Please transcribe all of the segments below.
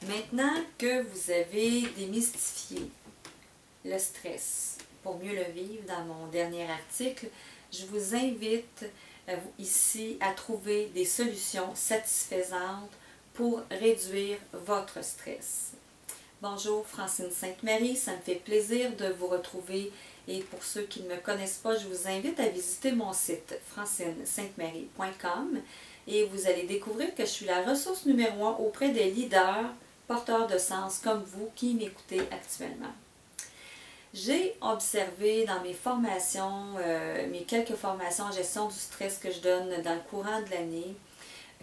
Maintenant que vous avez démystifié le stress pour mieux le vivre dans mon dernier article, je vous invite ici à trouver des solutions satisfaisantes pour réduire votre stress. Bonjour, Francine Sainte-Marie, ça me fait plaisir de vous retrouver et pour ceux qui ne me connaissent pas, je vous invite à visiter mon site francinesaintemarie.com et vous allez découvrir que je suis la ressource numéro 1 auprès des leaders porteurs de sens comme vous qui m'écoutez actuellement. J'ai observé dans mes formations, mes quelques formations en gestion du stress que je donne dans le courant de l'année,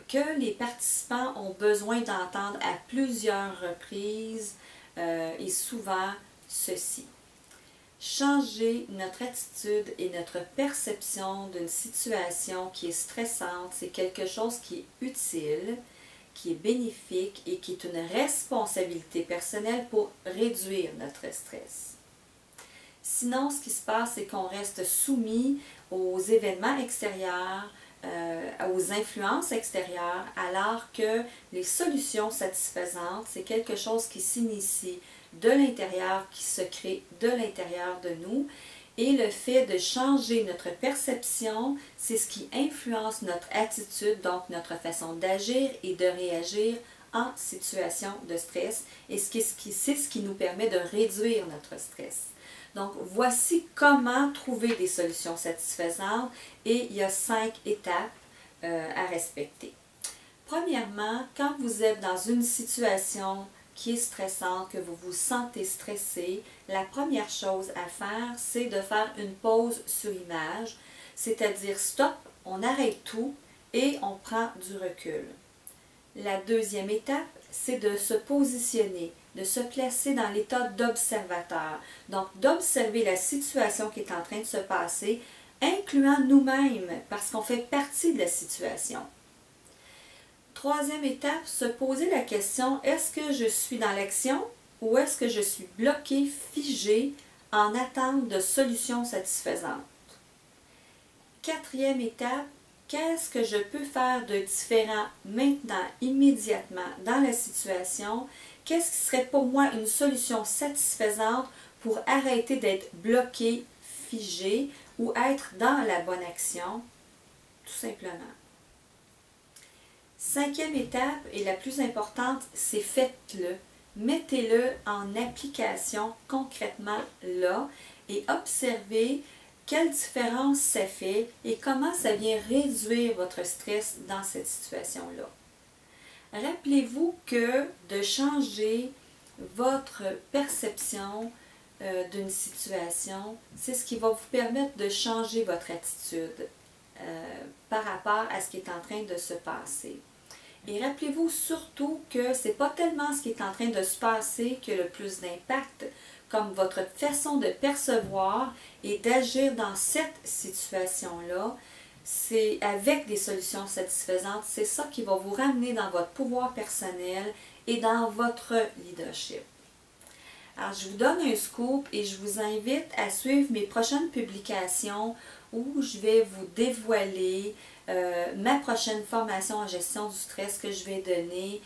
que les participants ont besoin d'entendre à plusieurs reprises et souvent ceci. Changer notre attitude et notre perception d'une situation qui est stressante, c'est quelque chose qui est utile, qui est bénéfique et qui est une responsabilité personnelle pour réduire notre stress. Sinon, ce qui se passe, c'est qu'on reste soumis aux événements extérieurs, aux influences extérieures, alors que les solutions satisfaisantes, c'est quelque chose qui s'initie de l'intérieur, qui se crée de l'intérieur de nous. Et le fait de changer notre perception, c'est ce qui influence notre attitude, donc notre façon d'agir et de réagir en situation de stress. Et c'est ce qui nous permet de réduire notre stress. Donc, voici comment trouver des solutions satisfaisantes et il y a 5 étapes à respecter. Premièrement, quand vous êtes dans une situation qui est stressante, que vous vous sentez stressé, la première chose à faire, c'est de faire une pause sur image, c'est-à-dire stop, on arrête tout et on prend du recul. La deuxième étape, c'est de se positionner, de se placer dans l'état d'observateur. Donc, d'observer la situation qui est en train de se passer, incluant nous-mêmes, parce qu'on fait partie de la situation. Troisième étape, se poser la question, est-ce que je suis dans l'action ou est-ce que je suis bloqué, figé, en attente de solutions satisfaisantes? Quatrième étape, qu'est-ce que je peux faire de différent maintenant, immédiatement, dans la situation? Qu'est-ce qui serait pour moi une solution satisfaisante pour arrêter d'être bloqué, figé ou être dans la bonne action? Tout simplement. Cinquième étape, et la plus importante, c'est faites-le. Mettez-le en application concrètement là et observez quelle différence ça fait et comment ça vient réduire votre stress dans cette situation-là. Rappelez-vous que de changer votre perception d'une situation, c'est ce qui va vous permettre de changer votre attitude par rapport à ce qui est en train de se passer. Et rappelez-vous surtout que ce n'est pas tellement ce qui est en train de se passer qui a le plus d'impact, comme votre façon de percevoir et d'agir dans cette situation-là. C'est avec des solutions satisfaisantes, c'est ça qui va vous ramener dans votre pouvoir personnel et dans votre leadership. Alors, je vous donne un scoop et je vous invite à suivre mes prochaines publications où je vais vous dévoiler ma prochaine formation en gestion du stress que je vais donner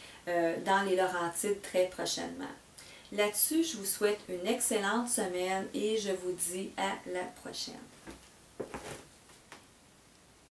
dans les Laurentides très prochainement. Là-dessus, je vous souhaite une excellente semaine et je vous dis à la prochaine.